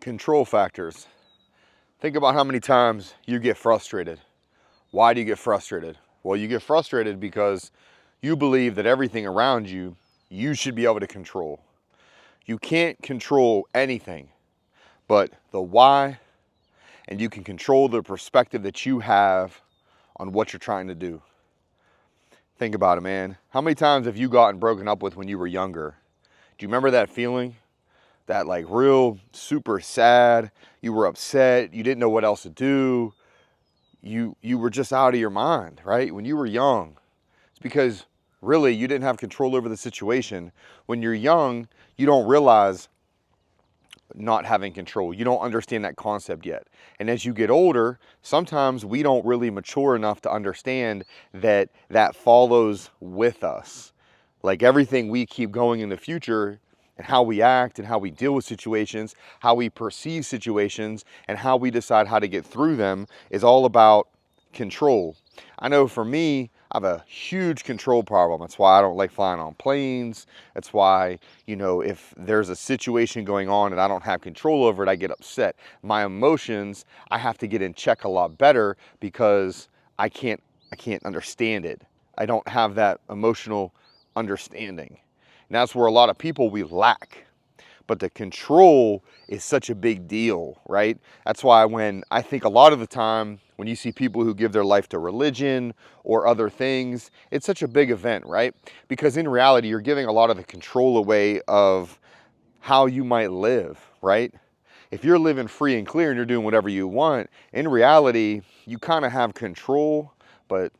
Control factors. Think about how many times you get frustrated. Why do you get frustrated? Well, you get frustrated because you believe that everything around you, you should be able to control. You can't control anything but the why, and you can control the perspective that you have on what you're trying to do. Think about it, man. How many times have you gotten broken up with when you were younger? Do you remember that feeling? That like real super sad, you were upset, you didn't know what else to do. You were just out of your mind, right? When you were young. It's because really you didn't have control over the situation. When you're young, you don't realize not having control. You don't understand that concept yet. And as you get older, sometimes we don't really mature enough to understand that that follows with us. Like everything we keep going in the future, and how we act and how we deal with situations, how we perceive situations, and how we decide how to get through them is all about control. I know for me, I have a huge control problem. That's why I don't like flying on planes. That's why, if there's a situation going on and I don't have control over it, I get upset. My emotions, I have to get in check a lot better because I can't understand it. I don't have that emotional understanding. And that's where a lot of people we lack. But the control is such a big deal, right? That's why when I think a lot of the time, when you see people who give their life to religion or other things, it's such a big event, right? Because in reality, you're giving a lot of the control away of how you might live, right? If you're living free and clear and you're doing whatever you want, in reality, you kind of have control, but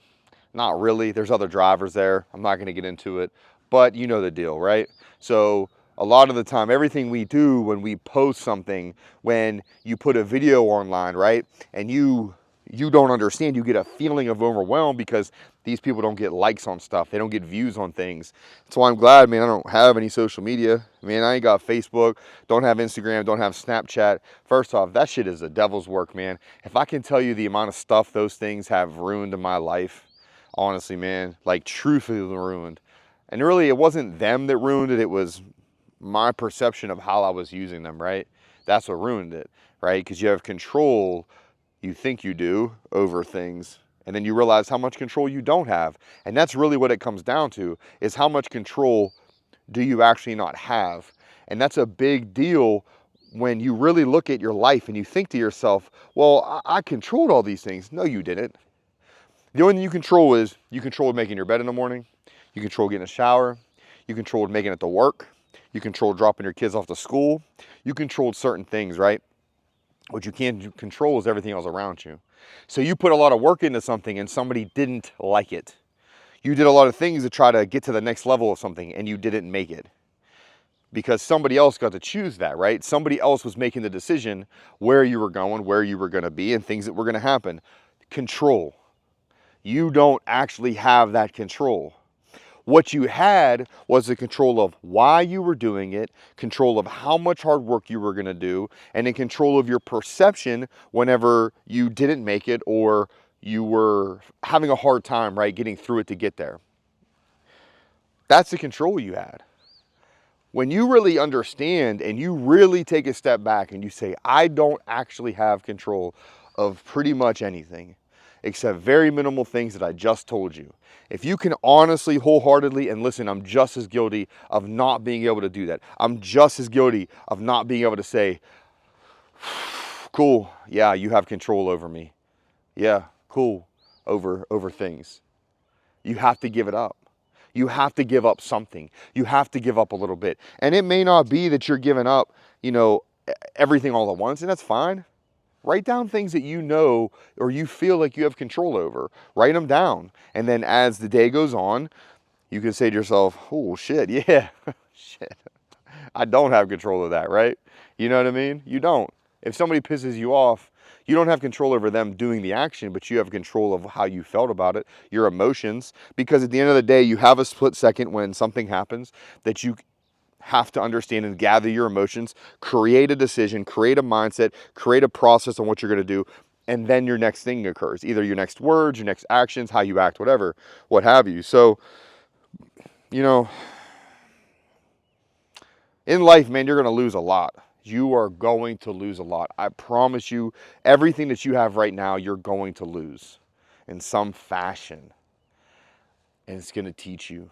not really. There's other drivers there. I'm not going to get into it. But you know the deal, right? So a lot of the time, everything we do when we post something, when you put a video online, right? And you don't understand, you get a feeling of overwhelmed because these people don't get likes on stuff. They don't get views on things. That's why I'm glad, man, I don't have any social media. Man, I ain't got Facebook, don't have Instagram, don't have Snapchat. First off, that shit is the devil's work, man. If I can tell you the amount of stuff those things have ruined in my life, honestly, man, like truthfully ruined. And really, it wasn't them that ruined it. It was my perception of how I was using them, right? That's what ruined it, right? Because you have control, you think you do, over things. And then you realize how much control you don't have. And that's really what it comes down to, is how much control do you actually not have? And that's a big deal when you really look at your life and you think to yourself, well, I controlled all these things. No, you didn't. The only thing you control is you controlled making your bed in the morning. You control getting a shower. You controlled making it to work. You controlled dropping your kids off to school. You controlled certain things, right? What you can't control is everything else around you. So you put a lot of work into something and somebody didn't like it. You did a lot of things to try to get to the next level of something and you didn't make it. Because somebody else got to choose that, right? Somebody else was making the decision where you were going, where you were going to be, and things that were going to happen. Control. You don't actually have that control. What you had was the control of why you were doing it, control of how much hard work you were going to do, and in control of your perception whenever you didn't make it or you were having a hard time, right, getting through it to get there. That's the control you had. When you really understand and you really take a step back and you say, I don't actually have control of pretty much anything, except very minimal things that I just told you. If you can honestly, wholeheartedly, and listen, I'm just as guilty of not being able to do that. I'm just as guilty of not being able to say, cool, yeah, you have control over me. Yeah, cool, over things. You have to give it up. You have to give up something. You have to give up a little bit. And it may not be that you're giving up, everything all at once, and that's fine. Write down things that you know or you feel like you have control over. Write them down. And then as the day goes on, you can say to yourself, oh, shit, yeah, shit. I don't have control of that, right? You know what I mean? You don't. If somebody pisses you off, you don't have control over them doing the action, but you have control of how you felt about it, your emotions. Because at the end of the day, you have a split second when something happens that you have to understand and gather your emotions, create a decision, create a mindset, create a process on what you're going to do, and then your next thing occurs. Either your next words, your next actions, how you act, whatever, what have you. So, in life, man, you're going to lose a lot. You are going to lose a lot. I promise you, everything that you have right now, you're going to lose in some fashion. And it's going to teach you.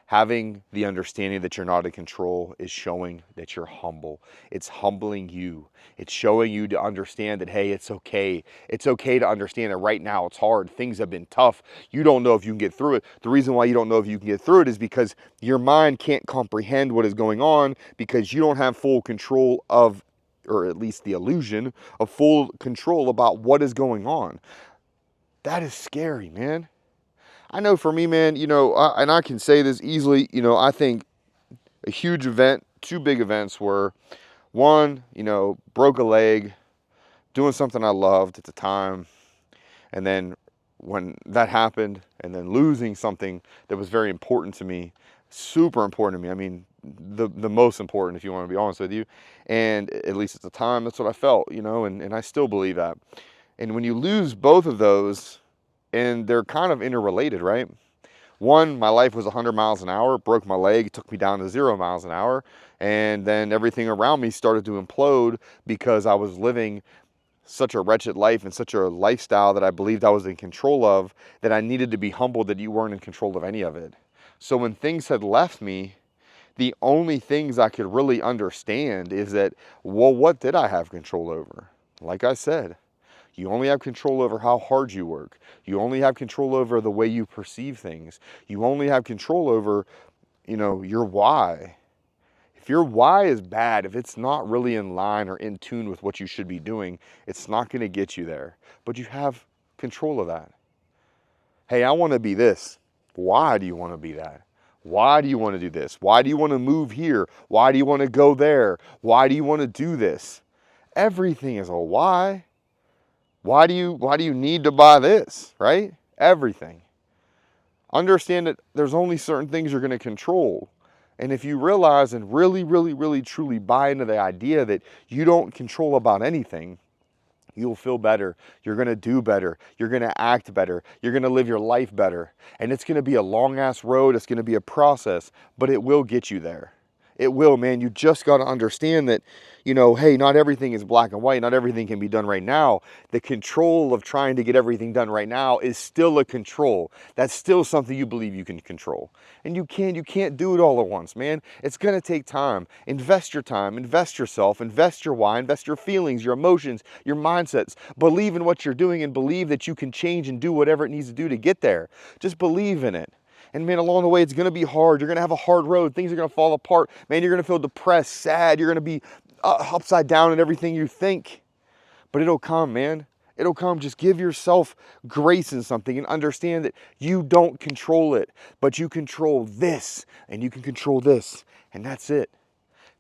Having the understanding that you're not in control is showing that you're humble. It's humbling you. It's showing you to understand that, hey, it's okay. It's okay to understand that right now it's hard. Things have been tough. You don't know if you can get through it. The reason why you don't know if you can get through it is because your mind can't comprehend what is going on because you don't have full control of, or at least the illusion of full control about what is going on. That is scary, man. I know for me, man, and I can say this easily, I think a huge event, two big events were one, broke a leg, doing something I loved at the time. And then when that happened, and then losing something that was very important to me, super important to me. I mean, the most important, if you want to be honest with you. And at least at the time, that's what I felt, and I still believe that. And when you lose both of those, and they're kind of interrelated, right? One, my life was 100 miles an hour, broke my leg, took me down to 0 miles an hour, and then everything around me started to implode because I was living such a wretched life and such a lifestyle that I believed I was in control of, that I needed to be humbled that you weren't in control of any of it. So when things had left me, the only things I could really understand is that, well, what did I have control over? Like I said, you only have control over how hard you work. You only have control over the way you perceive things. You only have control over, your why. If your why is bad, if it's not really in line or in tune with what you should be doing, it's not going to get you there. But you have control of that. Hey, I want to be this. Why do you want to be that? Why do you want to do this? Why do you want to move here? Why do you want to go there? Why do you want to do this? Everything is a why. Why do you need to buy this, right? Everything. Understand that there's only certain things you're going to control. And if you realize and really, really, really, truly buy into the idea that you don't control about anything, you'll feel better. You're going to do better. You're going to act better. You're going to live your life better. And it's going to be a long-ass road. It's going to be a process, but it will get you there. It will, man. You just got to understand that, hey, not everything is black and white. Not everything can be done right now. The control of trying to get everything done right now is still a control. That's still something you believe you can control. And you can't do it all at once, man. It's going to take time. Invest your time, invest yourself, invest your why, invest your feelings, your emotions, your mindsets. Believe in what you're doing and believe that you can change and do whatever it needs to do to get there. Just believe in it. And man, along the way, it's going to be hard. You're going to have a hard road. Things are going to fall apart. Man, you're going to feel depressed, sad. You're going to be upside down in everything you think. But it'll come, man. It'll come. Just give yourself grace in something and understand that you don't control it, but you control this and you can control this. And that's it.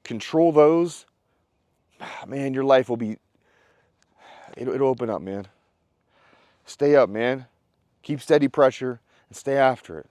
Control those. Man, your life will be, it'll open up, man. Stay up, man. Keep steady pressure and stay after it.